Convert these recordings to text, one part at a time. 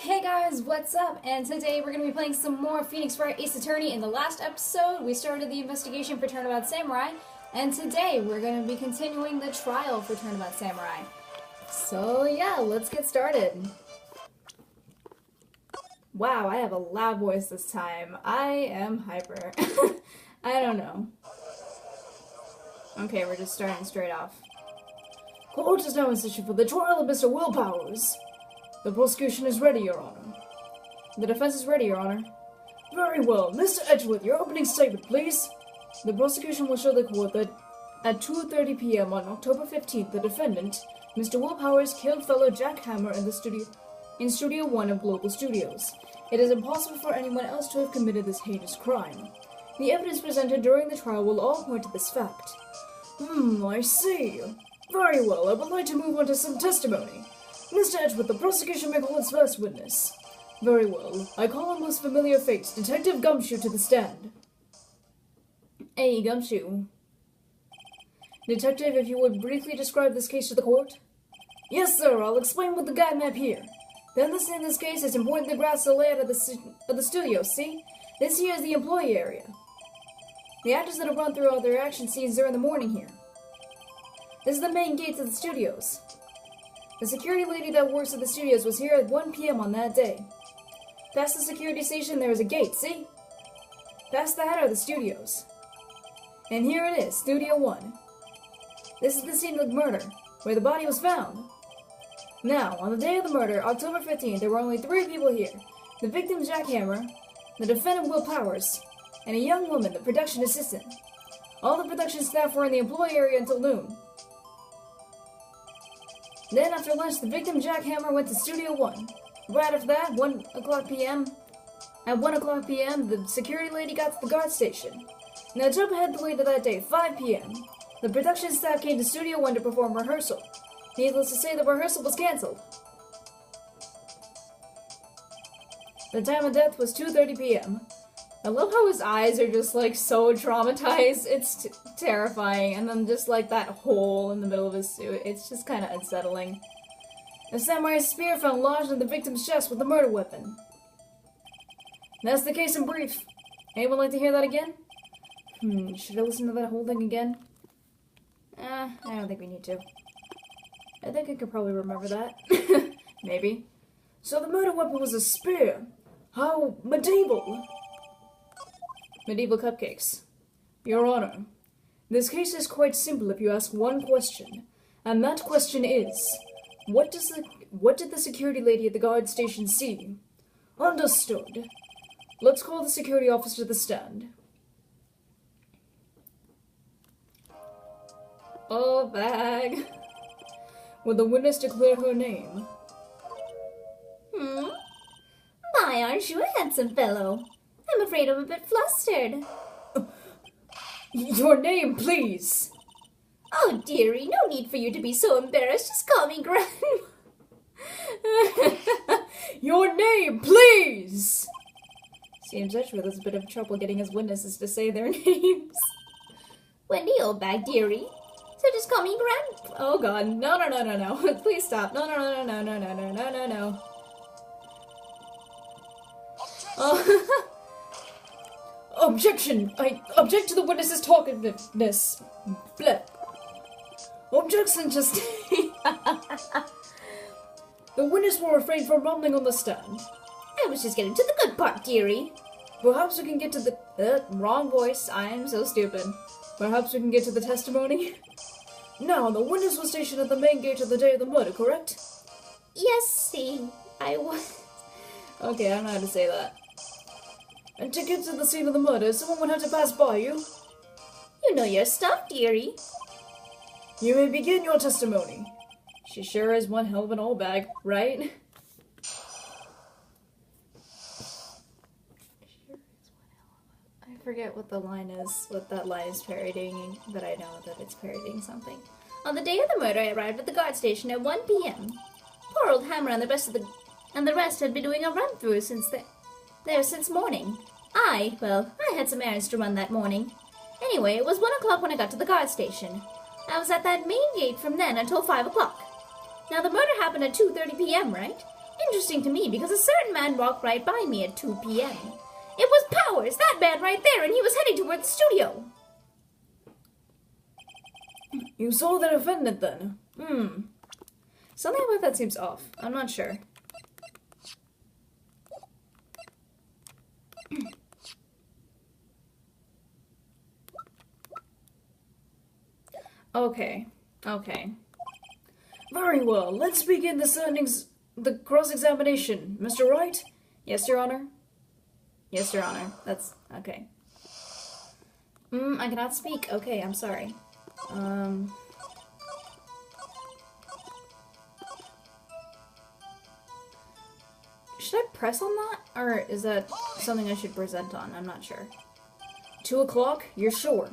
Hey guys, what's up? And today we're going to be playing some more Phoenix Wright Ace Attorney. In the last episode, we started the investigation for Turnabout Samurai, and today we're going to be continuing the trial for Turnabout Samurai. So yeah, let's get started. Wow, I have a loud voice this time. I am hyper. I don't know. Okay, we're just starting straight off. Court is now in session for the trial of Mr. Willpowers. The prosecution is ready, Your Honor. The defense is ready, Your Honor. Very well. Mr. Edgeworth, your opening statement, please. The prosecution will show the court that at 2:30 p.m. on October 15th, the defendant, Mr. Willpowers, killed fellow Jack Hammer in Studio 1 of Global Studios. It is impossible for anyone else to have committed this heinous crime. The evidence presented during the trial will all point to this fact. I see. Very well. I would like to move on to some testimony. Mr. Edgeworth, the prosecution may call its first witness. Very well. I call on most familiar face, Detective Gumshoe, to the stand. Hey, Gumshoe. Detective, if you would briefly describe this case to the court? Yes, sir. I'll explain with the guide map here. Then in this case, it's important to grasp the layout of the studio, see? This here is the employee area. The actors that have run through all their action scenes during the morning here. This is the main gates of the studios. The security lady that works at the studios was here at 1 p.m. on that day. Past the security station, there is a gate, see? Past that are the studios. And here it is, Studio 1. This is the scene of the murder, where the body was found. Now, on the day of the murder, October 15th, there were only 3 people here. The victim, Jack Hammer, the defendant, Will Powers, and a young woman, the production assistant. All the production staff were in the employee area until noon. Then, after lunch, the victim, Jack Hammer, went to Studio 1. Right after that, 1 o'clock p.m., at 1 o'clock p.m., the security lady got to the guard station. Now, jump ahead to later that day, 5 p.m. The production staff came to Studio 1 to perform rehearsal. Needless to say, the rehearsal was cancelled. The time of death was 2:30 p.m. I love how his eyes are just, like, so traumatized. It's terrifying. And then just, like, that hole in the middle of his suit. It's just kind of unsettling. A samurai spear found lodged in the victim's chest with the murder weapon. That's the case in brief. Anyone like to hear that again? Should I listen to that whole thing again? I don't think we need to. I think I could probably remember that. Maybe. So the murder weapon was a spear. How medieval. Medieval cupcakes. Your Honor, this case is quite simple if you ask one question, and that question is, what did the security lady at the guard station see? Understood. Let's call the security officer to the stand. Oh, bag. Will the witness declare her name? My, aren't you a handsome fellow? I'm afraid I'm a bit flustered. Your name, please! Oh, dearie, no need for you to be so embarrassed. Just call me Gran. Your name, please! Seems Edgeworth has a bit of trouble getting his witnesses to say their names. Wendy, old bag, dearie. So just call me Gran. Oh god, no. Please stop. No. Oh. Objection! I object to the witness's talkativeness. Bleh. Objection, just... The witness will refrain from rumbling on the stand. I was just getting to the good part, dearie. Perhaps we can get to the... wrong voice. I am so stupid. Perhaps we can get to the testimony? Now, the witness was stationed at the main gate of the day of the murder, correct? Yes, see, I was... Okay, I don't know how to say that. And to get to the scene of the murder, someone would have to pass by you. You know your stuff, dearie. You may begin your testimony. She sure is one hell of an old bag, right? I forget what the line is, what that line is parodying, but I know that it's parodying something. On the day of the murder, I arrived at the guard station at 1 p.m. Poor old Hammer and the rest had been doing a run-through since morning. I had some errands to run that morning. Anyway, it was 1 o'clock when I got to the guard station. I was at that main gate from then until 5 o'clock. Now, the murder happened at 2:30 p.m., right? Interesting to me because a certain man walked right by me at 2 p.m. It was Powers, that man right there, and he was heading toward the studio. You saw the defendant then? Something about that seems off. I'm not sure. Okay. Very well, let's begin the cross-examination. Mr. Wright? Yes, Your Honor? Yes, Your Honor. That's... okay. I cannot speak. Okay, I'm sorry. Should I press on that? Or is that something I should present on? I'm not sure. 2 o'clock? You're sure?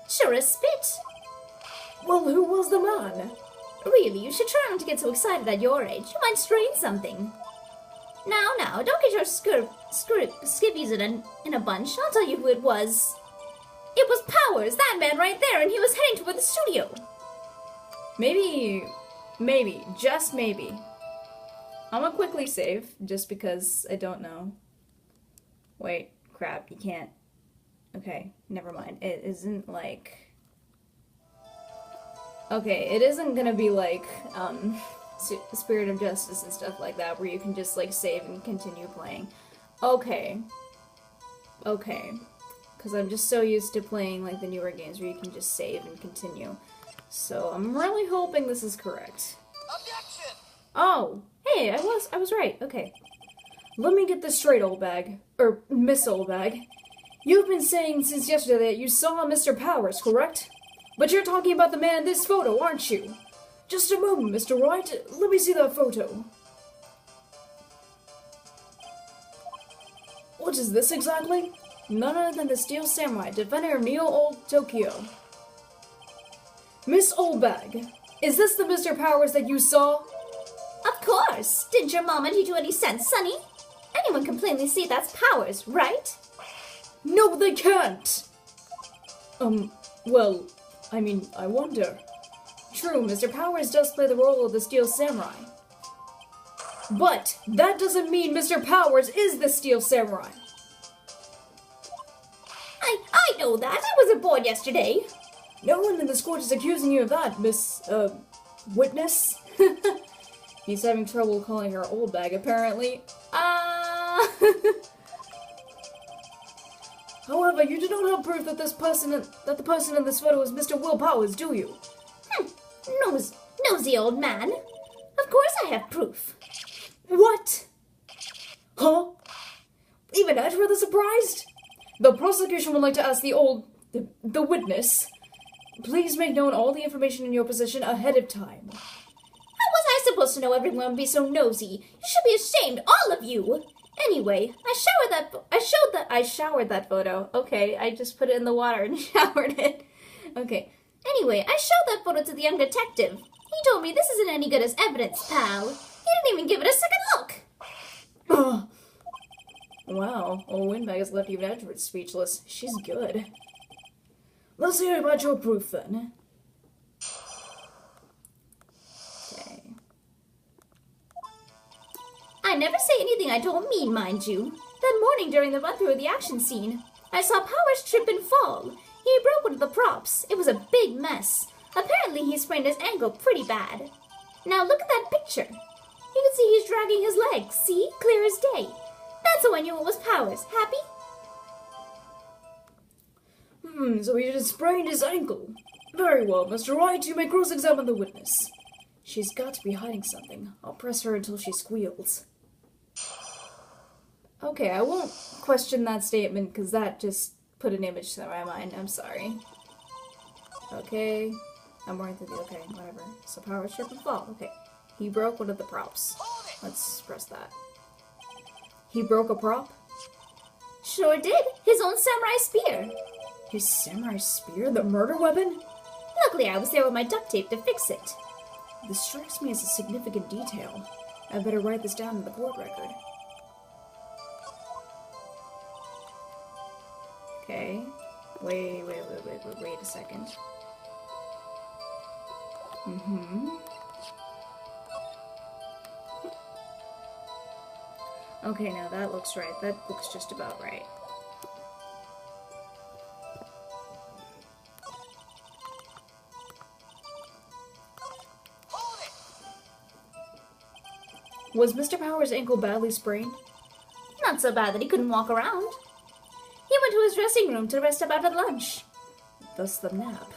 Sure as spit. Well, who was the man? Really, you should try not to get so excited at your age. You might strain something. Now, don't get your skippies in a bunch. I'll tell you who it was. It was Powers, that man right there, and he was heading toward the studio. Maybe, just maybe. I'm gonna quickly save, just because I don't know. Wait, crap, you can't. Okay, never mind. It isn't like... okay, it isn't gonna be like, Spirit of Justice and stuff like that, where you can just, like, save and continue playing. Okay. Because I'm just so used to playing, like, the newer games where you can just save and continue. So, I'm really hoping this is correct. Objection! Oh! Hey, I was right, okay. Let me get this straight, old bag. Or, Miss Old Bag. You've been saying since yesterday that you saw Mr. Powers, correct? But you're talking about the man in this photo, aren't you? Just a moment, Mr. Wright. Let me see that photo. What is this exactly? None other than the Steel Samurai, defender of Neo-Old Tokyo. Miss Oldbag, is this the Mr. Powers that you saw? Of course! Didn't your mama teach you any sense, sonny? Anyone can plainly see that's Powers, right? No, they can't! Well, I mean, I wonder. True, Mr. Powers does play the role of the Steel Samurai. But that doesn't mean Mr. Powers is the Steel Samurai. I know that. I was aboard yesterday. No one in this court is accusing you of that, Miss, witness. He's having trouble calling her old bag, apparently. However, you do not have proof that the person in this photo is Mr. Will Powers, do you? Nosy old man. Of course I have proof. What? Huh? Even Ed's rather surprised? The prosecution would like to ask the witness, please make known all the information in your possession ahead of time. How was I supposed to know everyone would be so nosy? You should be ashamed, all of you. Anyway, I showered that photo. Okay, I just put it in the water and showered it. Okay. Anyway, I showed that photo to the young detective. He told me this isn't any good as evidence, pal. He didn't even give it a second look. Wow, old Windbag has left even Edward speechless. She's good. Let's hear about your proof, then. Okay. I never say anything I don't mean, mind you. That morning during the run-through of the action scene, I saw Powers trip and fall. He broke one of the props. It was a big mess. Apparently he sprained his ankle pretty bad. Now look at that picture. You can see he's dragging his leg. See? Clear as day. That's how I knew it was Powers. Happy? So he just sprained his ankle. Very well, Mr. Wright, you may cross-examine the witness. She's got to be hiding something. I'll press her until she squeals. Okay, I won't question that statement, because that just put an image to my mind. I'm sorry. Okay. I'm working through the... okay, whatever. So Powers trip and fall. Okay. He broke one of the props. Let's press that. He broke a prop? Sure did. His own samurai spear. His samurai spear? The murder weapon? Luckily, I was there with my duct tape to fix it. This strikes me as a significant detail. I better write this down in the court record. Okay. Wait a second. Okay, now that looks right. That looks just about right. Was Mr. Powers' ankle badly sprained? Not so bad that he couldn't walk around. He went to his dressing room to rest up after lunch. Thus the nap.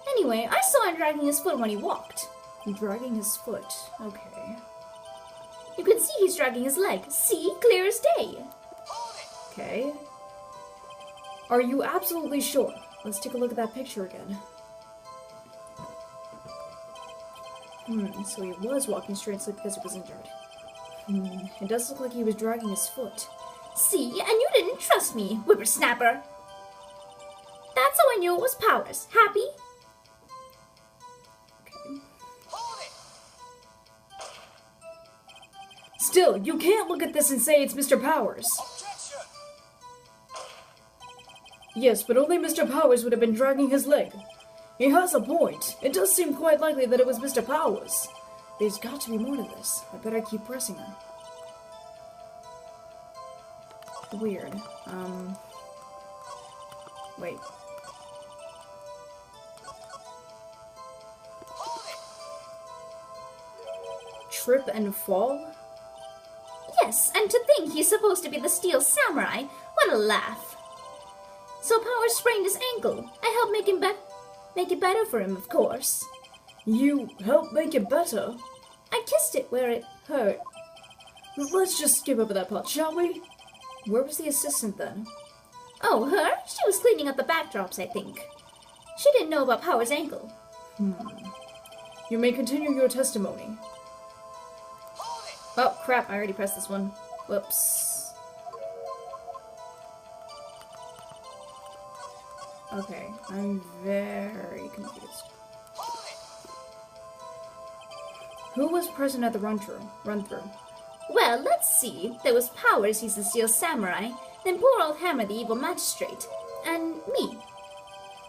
Anyway, I saw him dragging his foot when he walked. Dragging his foot. Okay. You can see he's dragging his leg. See? Clear as day. Okay. Are you absolutely sure? Let's take a look at that picture again. So he was walking straight because he was injured. It does look like he was dragging his foot. See? And you didn't trust me, whippersnapper. That's how I knew it was Powers. Happy? Okay. Still, you can't look at this and say it's Mr. Powers. Objection! Yes, but only Mr. Powers would have been dragging his leg. He has a point. It does seem quite likely that it was Mr. Powers. There's got to be more to this. I better keep pressing her. Weird. Wait. Trip and fall? Yes, and to think he's supposed to be the Steel Samurai. What a laugh. So Powers sprained his ankle. I helped make it better for him, of course. You helped make it better? I kissed it where it hurt. Let's just skip over that part, shall we? Where was the assistant then? Oh, her? She was cleaning up the backdrops, I think. She didn't know about Powers' ankle. You may continue your testimony. Oh, crap, I already pressed this one. Whoops. Okay, I'm very confused. Who was present at the run-through? Well, let's see. There was Powers, he's the Steel Samurai, then poor old Hammer, the evil magistrate, and me.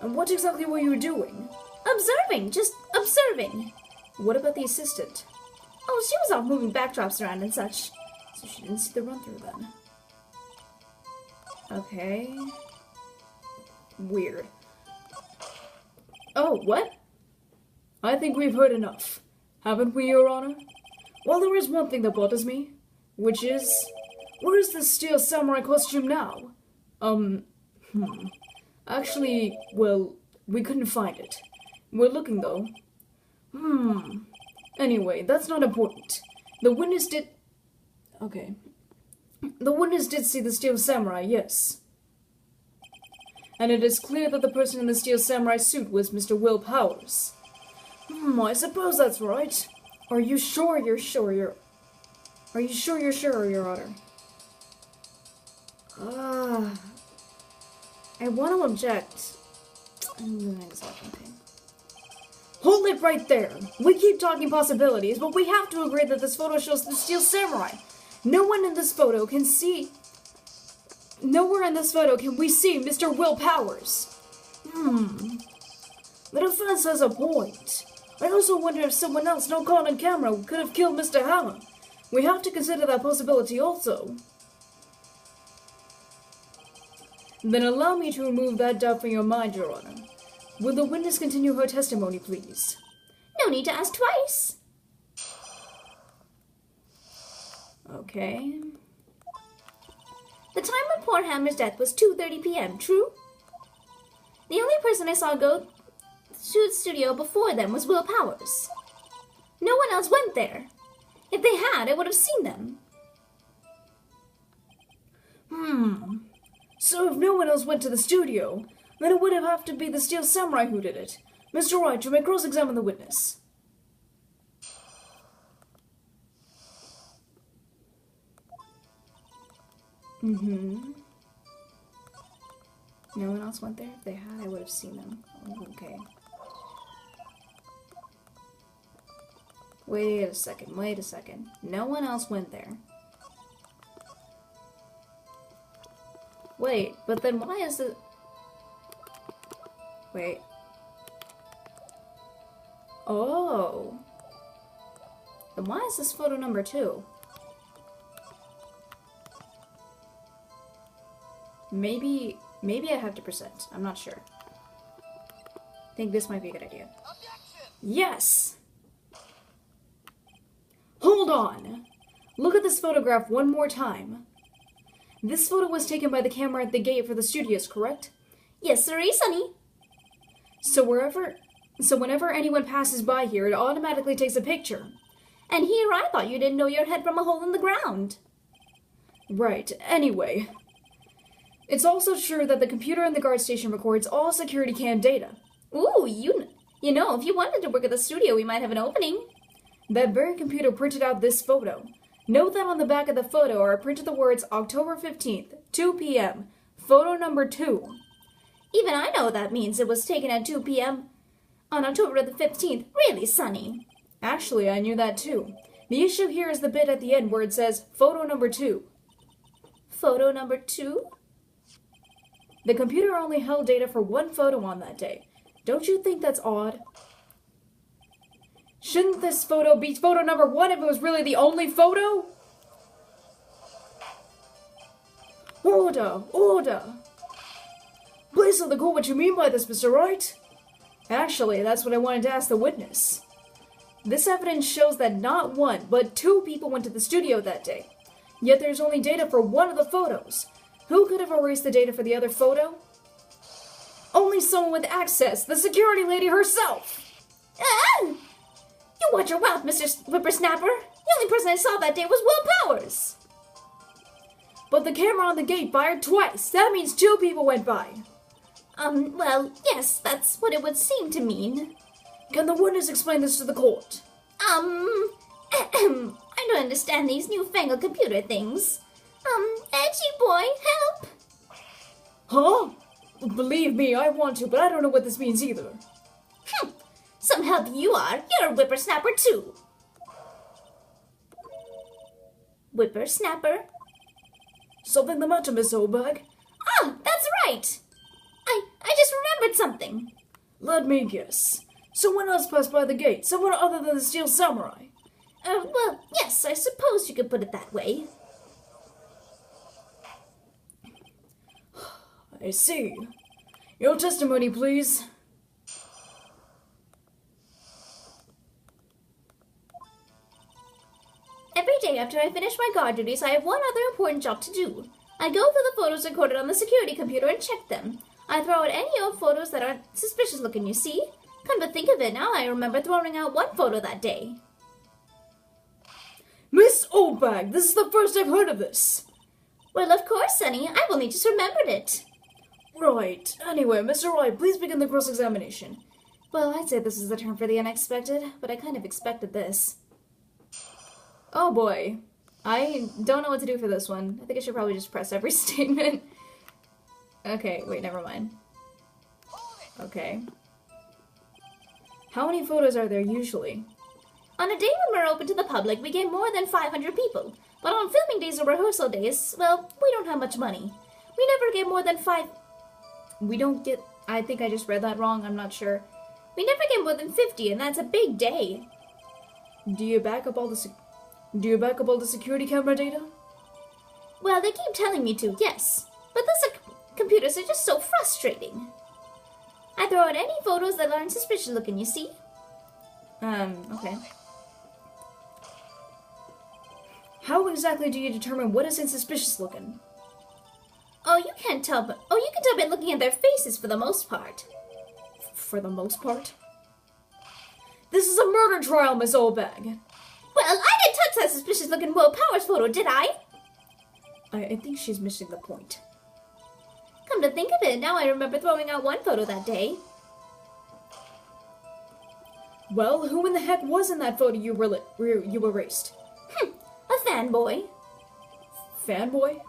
And what exactly were you doing? Observing, just observing. What about the assistant? Oh, she was off moving backdrops around and such. So she didn't see the run-through then. Okay. Weird. Oh, what? I think we've heard enough. Haven't we, Your Honor? Well, there is one thing that bothers me, which is... Where is the Steel Samurai costume now? Actually, well, we couldn't find it. We're looking, though. Anyway, that's not important. The witness did... Okay. The witness did see the Steel Samurai, yes. And it is clear that the person in the Steel Samurai suit was Mr. Will Powers. I suppose that's right. Are you sure you're sure, Your Honor? I want to object. I'm doing exactly thing. Hold it right there. We keep talking possibilities, but we have to agree that this photo shows the Steel Samurai. No one in this photo can see... Nowhere in this photo can we see Mr. Will Powers. The defense has a point. I also wonder if someone else not caught on camera could have killed Mr. Hammer. We have to consider that possibility also. Then allow me to remove that doubt from your mind, Your Honor. Will the witness continue her testimony, please? No need to ask twice. Okay. The time of poor Hammer's death was 2:30 p.m., true? The only person I saw go to the studio before them was Will Powers. No one else went there. If they had, I would have seen them. So if no one else went to the studio, then it would have to be the Steel Samurai who did it. Mr. Wright, you may cross-examine the witness. No one else went there? If they had, I would have seen them. Oh, okay. Wait a second. No one else went there. Wait, but then why is it... Wait. Oh. Then why is this photo number 2? Maybe I have to present. I'm not sure. I think this might be a good idea. Yes! Hold on! Look at this photograph one more time. This photo was taken by the camera at the gate for the studios, correct? Yes, sirree, Sonny. So whenever anyone passes by here, it automatically takes a picture. And here I thought you didn't know your head from a hole in the ground. Right, anyway. It's also true that the computer in the guard station records all security cam data. Ooh, you know, if you wanted to work at the studio, we might have an opening. That very computer printed out this photo. Note that on the back of the photo are printed the words October 15th, 2 p.m., photo number 2. Even I know what that means. It was taken at 2 p.m. on October the 15th. Really, Sonny? Actually, I knew that too. The issue here is the bit at the end where it says photo number 2. Photo number 2? The computer only held data for one photo on that day. Don't you think that's odd? Shouldn't this photo be photo number 1 if it was really the only photo? Order! Order! Please let go what you mean by this, Mr. Wright. Actually, that's what I wanted to ask the witness. This evidence shows that not 1, but 2 people went to the studio that day. Yet there's only data for one of the photos. Who could have erased the data for the other photo? Only someone with access, the security lady herself! Ah! You watch your mouth, Mr. Whippersnapper. The only person I saw that day was Will Powers. But the camera on the gate fired twice. That means 2 people went by. Well, yes, that's what it would seem to mean. Can the witness explain this to the court? I don't understand these newfangled computer things. Edgy boy, help! Huh? Believe me, I want to, but I don't know what this means either. Some help you are. You're a whippersnapper too. Whippersnapper? Something the matter, Miss Oldbag? Ah, that's right! I just remembered something. Let me guess. Someone else passed by the gate. Someone other than the Steel Samurai. Well, yes, I suppose you could put it that way. I see. Your testimony, please. Every day after I finish my guard duties, I have one other important job to do. I go through the photos recorded on the security computer and check them. I throw out any old photos that aren't suspicious looking, you see. Come to think of it, now I remember throwing out one photo that day. Miss Oldbag, this is the first I've heard of this. Well, of course, Sonny. I've only just remembered it. Right. Anyway, Mr. Wright, please begin the cross-examination. Well, I'd say this is the term for the unexpected, but I kind of expected this. Oh boy. I don't know what to do for this one. I think I should probably just press every statement. Okay, wait, never mind. Okay. How many photos are there usually? On a day when we're open to the public, we get more than 500 people. But on filming days or rehearsal days, well, we don't have much money. We never get more than We don't get... I think I just read that wrong, I'm not sure. We never get more than 50, and that's a big day. Do you back up all the security camera data? Well, they keep telling me to, yes. But those computers are just so frustrating. I throw out any photos that aren't suspicious looking, you see? Okay. How exactly do you determine what isn't suspicious looking? Oh, you can tell by looking at their faces for the most part. For the most part? This is a murder trial, Miss Oldbag. Well, I didn't touch that suspicious-looking Will Powers photo, did I? I think she's missing the point. Come to think of it, now I remember throwing out one photo that day. Well, who in the heck was in that photo you erased? A fanboy. Fanboy?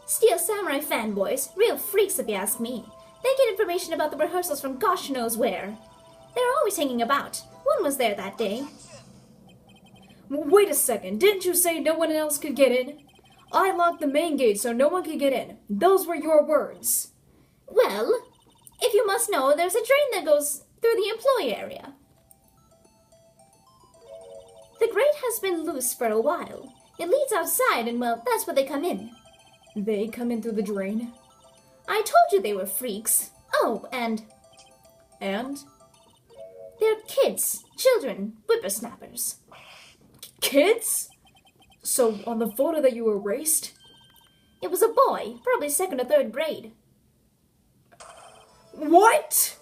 Steel Samurai fanboys. Real freaks, if you ask me. They get information about the rehearsals from gosh knows where. They're always hanging about. One was there that day. Wait a second, didn't you say no one else could get in? I locked the main gate so no one could get in. Those were your words. Well, if you must know, there's a drain that goes through the employee area. The grate has been loose for a while. It leads outside and, well, that's where they come in. They come in through the drain? I told you they were freaks. Oh, and And? they're kids, children, whippersnappers. Kids? So, on the photo that you erased? It was a boy, probably 2nd or 3rd grade. What?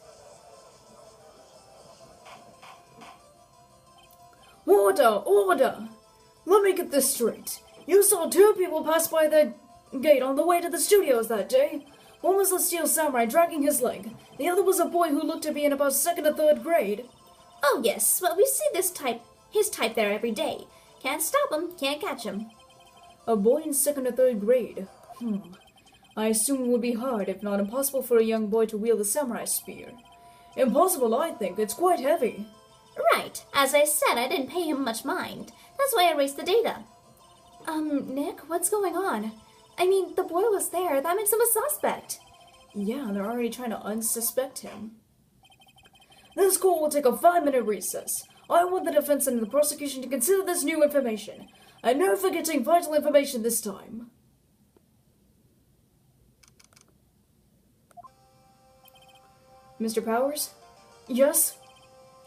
Order! Order! Let me get this straight. You saw 2 people pass by the gate on the way to the studios that day. One was the steel samurai dragging his leg. The other was a boy who looked to be in about 2nd or 3rd grade. Oh yes, well we see his type there every day. Can't stop him, can't catch him. A boy in 2nd or 3rd grade. I assume it would be hard, if not impossible, for a young boy to wield a samurai spear. Impossible, I think. It's quite heavy. Right. As I said, I didn't pay him much mind. That's why I erased the data. Nick, what's going on? I mean, the boy was there. That makes him a suspect. Yeah, they're already trying to unsuspect him. This court will take a 5-minute recess. I want the defense and the prosecution to consider this new information. And no forgetting vital information this time. Mr. Powers? Yes?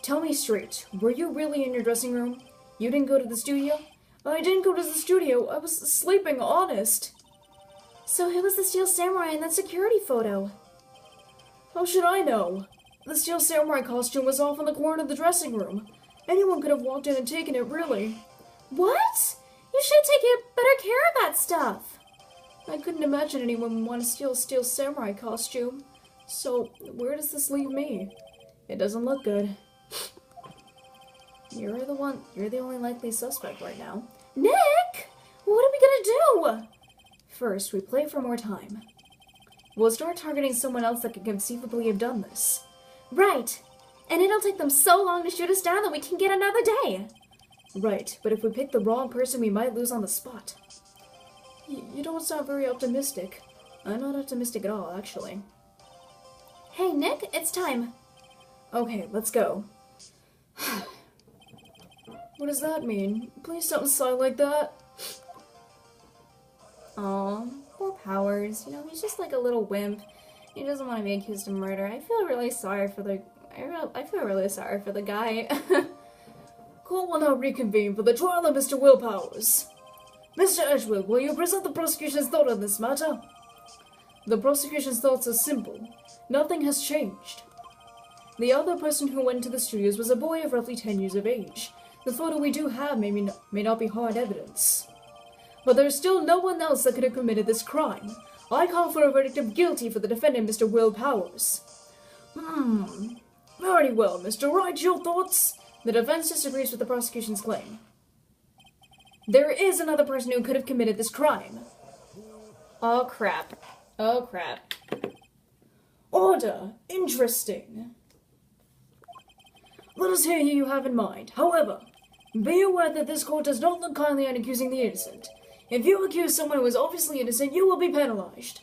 Tell me straight, were you really in your dressing room? You didn't go to the studio? I didn't go to the studio. I was sleeping, honest. So who was the Steel Samurai in that security photo? How should I know? The Steel Samurai costume was off in the corner of the dressing room. Anyone could have walked in and taken it, really. What? You should have taken better care of that stuff. I couldn't imagine anyone would want to steal a Steel Samurai costume. So, where does this leave me? It doesn't look good. You're the only likely suspect right now. Nick! What are we gonna do? First, we play for more time. We'll start targeting someone else that could conceivably have done this. Right. And it'll take them so long to shoot us down that we can get another day. Right, but if we pick the wrong person, we might lose on the spot. You don't sound very optimistic. I'm not optimistic at all, actually. Hey, Nick, it's time. Okay, let's go. What does that mean? Please don't sigh like that. Aw, poor Powers. You know, he's just like a little wimp. He doesn't want to be accused of murder. I feel really sorry for the... I feel really sorry for the guy. Court will now reconvene for the trial of Mr. Will Powers. Mr. Edgewood, will you present the prosecution's thought on this matter? The prosecution's thoughts are simple. Nothing has changed. The other person who went to the studios was a boy of roughly 10 years of age. The photo we do have may not be hard evidence. But there's still no one else that could have committed this crime. I call for a verdict of guilty for the defendant, Mr. Will Powers. Very well, Mr. Wright, your thoughts? The defense disagrees with the prosecution's claim. There is another person who could have committed this crime. Oh, crap. Oh, crap. Order! Interesting. Let us hear who you have in mind. However, be aware that this court does not look kindly on accusing the innocent. If you accuse someone who is obviously innocent, you will be penalized.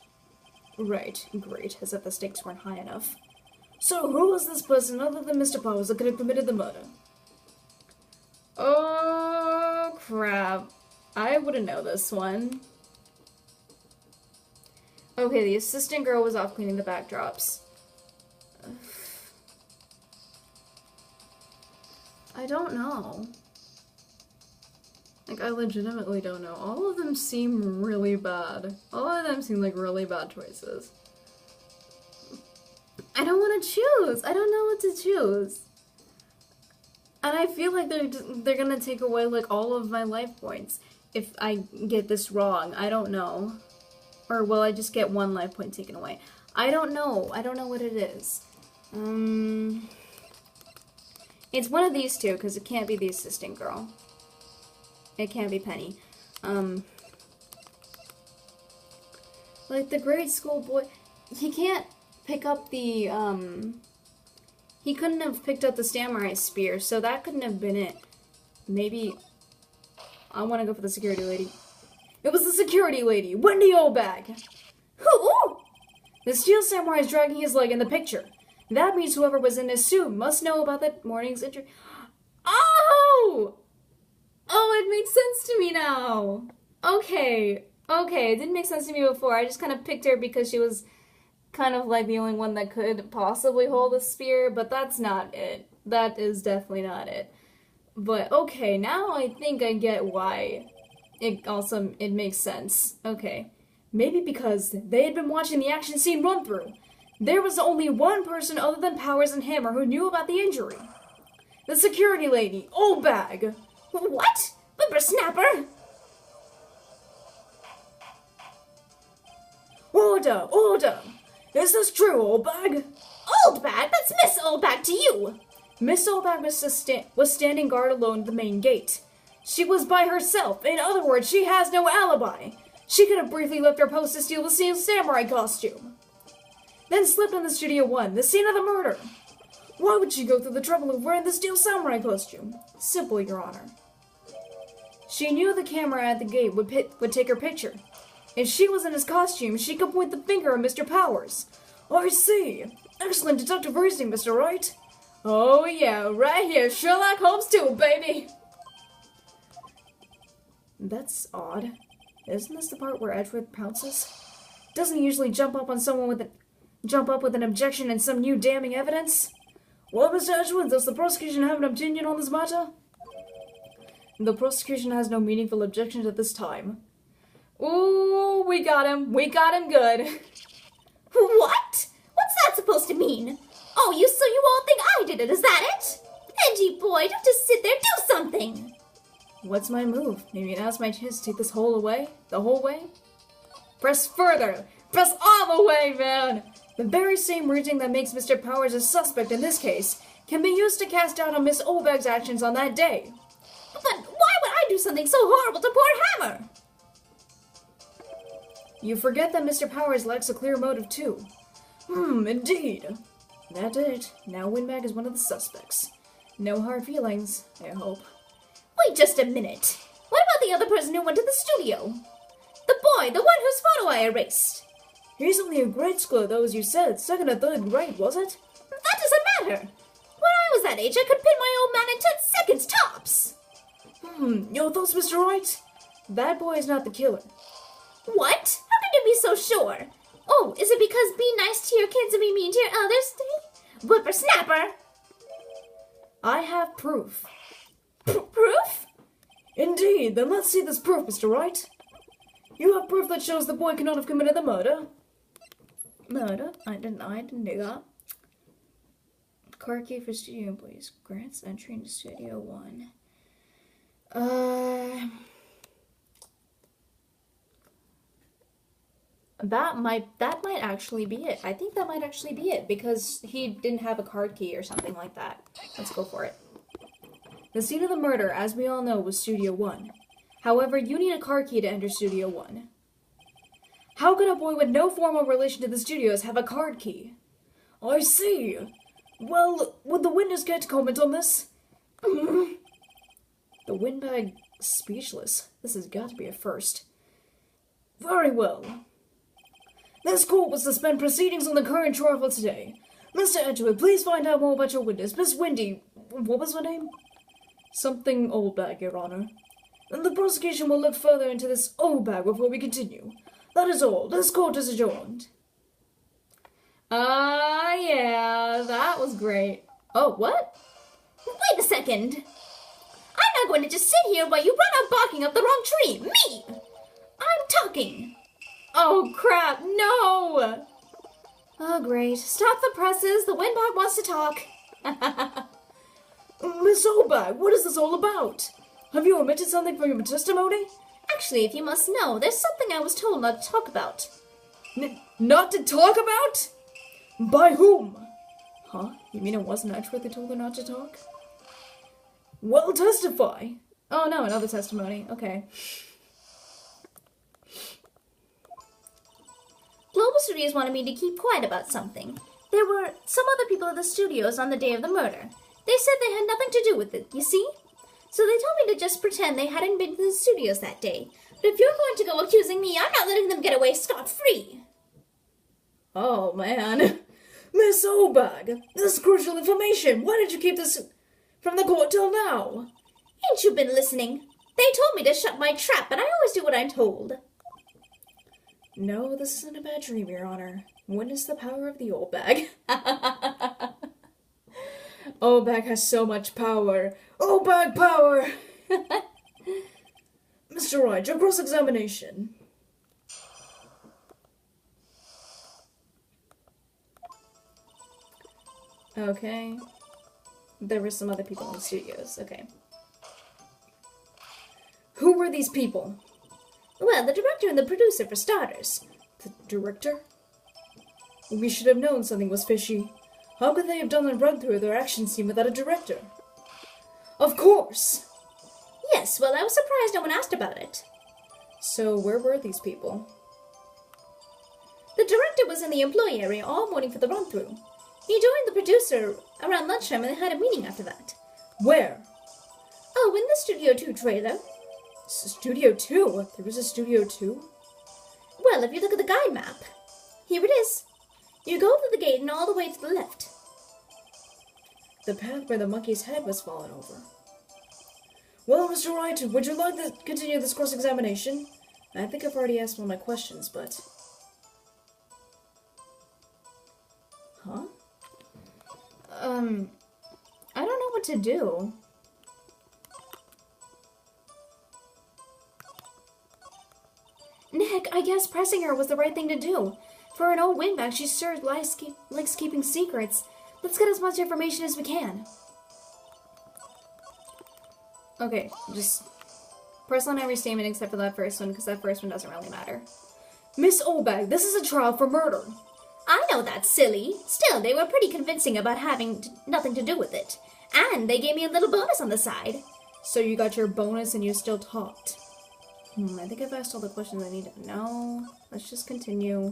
Right, great, as if the stakes weren't high enough. So, who was this person other than Mr. Powers that could have committed the murder? Oh, crap. I wouldn't know this one. Okay, the assistant girl was off cleaning the backdrops. I don't know. Like, I legitimately don't know. All of them seem really bad. All of them seem like really bad choices. I don't want to choose. I don't know what to choose. And I feel like they're gonna take away, like, all of my life points if I get this wrong. I don't know. Or will I just get 1 life point taken away? I don't know. I don't know what it is. It's one of these two, because it can't be the assistant girl. It can't be Penny. Like, the grade school boy, he can't pick up the, he couldn't have picked up the samurai spear, so that couldn't have been it. Maybe, I want to go for the security lady. It was the security lady, Wendy Obag! Ooh! The steel samurai is dragging his leg in the picture. That means whoever was in his suit must know about that morning's injury. Oh! Oh, it makes sense to me now. Okay. Okay, it didn't make sense to me before. I just kind of picked her because she was kind of like the only one that could possibly hold a spear, but that's not it. That is definitely not it. But okay, now I think I get why it makes sense. Okay. Maybe because they had been watching the action scene run through. There was only one person other than Powers and Hammer who knew about the injury. The security lady, Old Bag. What? Whippersnapper? Order! Order! Is this true, Old Bag? Old Bag? That's Miss Old Bag to you! Miss Old Bag was standing guard alone at the main gate. She was by herself. In other words, she has no alibi. She could have briefly left her post to steal the Steel Samurai costume. Then slipped on the Studio 1, the scene of the murder. Why would she go through the trouble of wearing the Steel Samurai costume? Simple, Your Honor. She knew the camera at the gate would take her picture. If she was in his costume, she could point the finger at Mr. Powers. I see. Excellent deductive reasoning, Mr. Wright. Oh yeah, right here, Sherlock Holmes too, baby. That's odd. Isn't this the part where Edgeworth pounces? Doesn't he usually jump up with an objection and some new damning evidence? Well, Mr. Edgeworth, does the prosecution have an opinion on this matter? The prosecution has no meaningful objections at this time. Ooh, we got him. We got him good. What? What's that supposed to mean? Oh, so you all think I did it, is that it? Edgy boy, don't just sit there, do something! What's my move? Maybe now's my chance to take this whole away? The whole way? Press further! Press all the way, man! The very same reasoning that makes Mr. Powers a suspect in this case can be used to cast doubt on Miss Olbag's actions on that day. But why would I do something so horrible to poor Hammer? You forget that Mr. Powers lacks a clear motive too. Indeed. That's it. Now Windbag is one of the suspects. No hard feelings, I hope. Wait just a minute. What about the other person who went to the studio? The boy, the one whose photo I erased. He's only in grade school, though, as you said. Second or third grade, was it? That doesn't matter. When I was that age, I could pin my old man in 10 seconds tops. Your thoughts, Mr. Wright? That boy is not the killer. What? How can you be so sure? Oh, is it because be nice to your kids and be mean to your elders? Whippersnapper! I have proof. Proof? Indeed, then let's see this proof, Mr. Wright. You have proof that shows the boy cannot have committed the murder. Murder? I didn't do that. Card key for studio employees. Grants entry into Studio 1. That might actually be it. I think that might actually be it, because he didn't have a card key or something like that. Let's go for it. The scene of the murder, as we all know, was Studio 1. However, you need a card key to enter Studio 1. How could a boy with no formal relation to the studios have a card key? I see. Well, would the witness care to comment on this? The windbag speechless. This has got to be a first. Very well. This court will suspend proceedings on the current trial for today. Mr. Edgeworth, please find out more about your witness, Miss Wendy. What was her name? Something Oldbag, Your Honor. And the prosecution will look further into this Oldbag before we continue. That is all. This court is adjourned. Yeah, that was great. Oh, what? Wait a second. I'm not going to just sit here while you run out barking up the wrong tree. Me! I'm talking. Oh, crap, no! Oh, great. Stop the presses. The windbag wants to talk. Miss Oldbag, what is this all about? Have you omitted something from your testimony? Actually, if you must know, there's something I was told not to talk about. Not to talk about? By whom? Huh? You mean it wasn't Edgeworth who told her not to talk? Well, testify. Oh no, another testimony. Okay. Global Studios wanted me to keep quiet about something. There were some other people at the studios on the day of the murder. They said they had nothing to do with it, you see? So they told me to just pretend they hadn't been to the studios that day. But if you're going to go accusing me, I'm not letting them get away scot-free. Oh, man. Miss Oldbag, this is crucial information. Why did you keep this from the court till now? Ain't you been listening? They told me to shut my trap, and I always do what I'm told. No, this isn't a bad dream, Your Honor. Witness the power of the old bag. Old bag has so much power. Old bag power! Mr. Wright, your cross-examination. Okay. There were some other people in the studios. Okay. Who were these people? Well, the director and the producer, for starters. The director? We should have known something was fishy. How could they have done a run-through of their action scene without a director? Of course! Yes, well, I was surprised no one asked about it. So, where were these people? The director was in the employee area all morning for the run-through. He joined the producer around lunchtime and they had a meeting after that. Where? Oh, in the Studio 2 trailer. Studio 2? There was a Studio 2? Well, if you look at the guide map. Here it is. You go through the gate and all the way to the left. The path where the monkey's head was fallen over. Well, Mr. Wright, would you like to continue this cross-examination? I think I've already asked all my questions, but... Huh? I don't know what to do. Nick, I guess pressing her was the right thing to do. For an old windbag, she sure likes keeping secrets. Let's get as much information as we can. Okay, just press on every statement except for that first one, because that first one doesn't really matter. Miss Oldbag, this is a trial for murder. I know that's silly. Still, they were pretty convincing about having nothing to do with it. And they gave me a little bonus on the side. So you got your bonus and you still talked. I think I've asked all the questions I need to know. Let's just continue.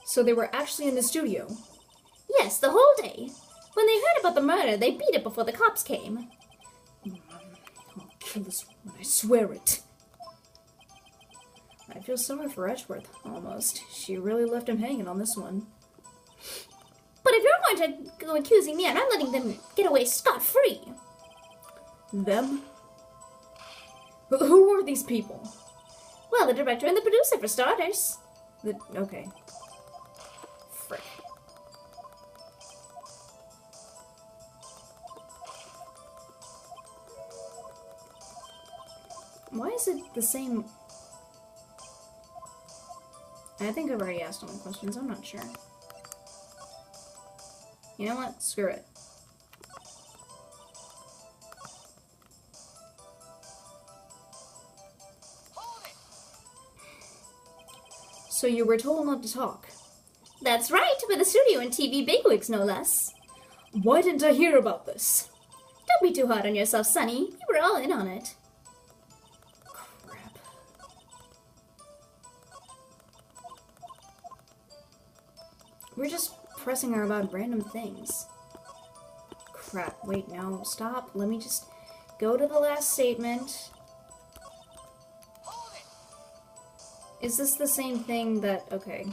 So they were actually in the studio? Yes, the whole day. When they heard about the murder, they beat it before the cops came. I'll kill this woman, I swear it. I feel sorry for Edgeworth, almost. She really left him hanging on this one. But if you're going to go accusing me, I'm not letting them get away scot-free. Them? Who are these people? Well, the director and the producer, for starters. Okay. Frick. Why is it the same? I think I've already asked all my questions, I'm not sure. You know what? Screw it. So you were told not to talk? That's right, with the studio and TV bigwigs, no less. Why didn't I hear about this? Don't be too hard on yourself, Sonny. You were all in on it. Crap. We're just pressing her about random things. Crap, wait, no, stop. Let me just go to the last statement. Is this the same thing that... okay.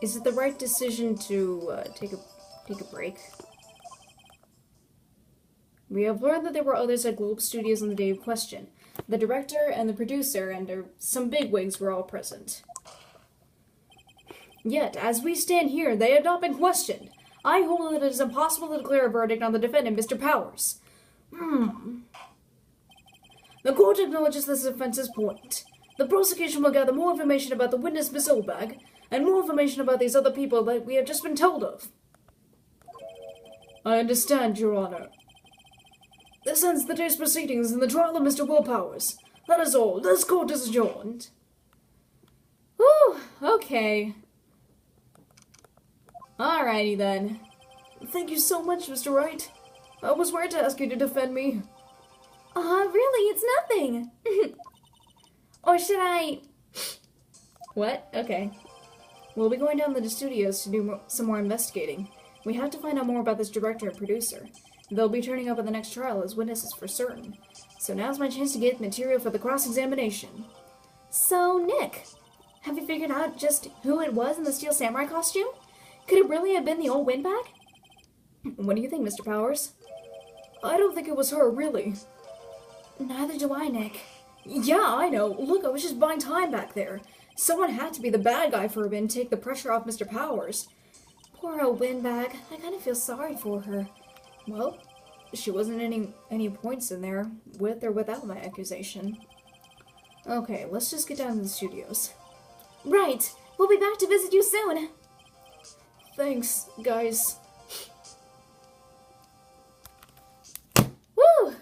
Is it the right decision to take a break? We have learned that there were others at Globe Studios on the day of question. The director and the producer and some bigwigs were all present. Yet, as we stand here, they have not been questioned. I hold that it is impossible to declare a verdict on the defendant, Mr. Powers. The court acknowledges this offense's point. The prosecution will gather more information about the witness, Miss Oldbag, and more information about these other people that we have just been told of. I understand, Your Honor. This ends the day's proceedings in the trial of Mr. Will Powers. That is all. This court is adjourned. Whew, okay. Alrighty then. Thank you so much, Mr. Wright. I was worried to ask you to defend me. Really? It's nothing. Or should I... What? Okay. We'll be going down to the studios to do some more investigating. We have to find out more about this director and producer. They'll be turning up at the next trial as witnesses for certain. So now's my chance to get material for the cross-examination. So, Nick, have you figured out just who it was in the Steel Samurai costume? Could it really have been the old windbag? What do you think, Mr. Powers? I don't think it was her, really. Neither do I, Nick. Yeah, I know. Look, I was just buying time back there. Someone had to be the bad guy for a bit and take the pressure off Mr. Powers. Poor old windbag. I kind of feel sorry for her. Well, she wasn't any points in there, with or without my accusation. Okay, let's just get down to the studios. Right. We'll be back to visit you soon. Thanks, guys. Woo!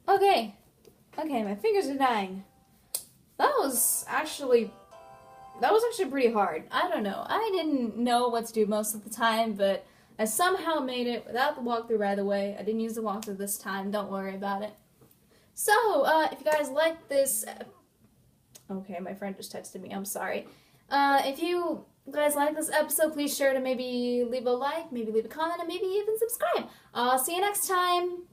Okay, my fingers are dying. That was actually pretty hard. I don't know. I didn't know what to do most of the time, but I somehow made it without the walkthrough right away. I didn't use the walkthrough this time. Don't worry about it. So, if you guys like this... Okay, my friend just texted me. I'm sorry. If you guys like this episode, please sure to maybe leave a like, maybe leave a comment, and maybe even subscribe. I'll see you next time.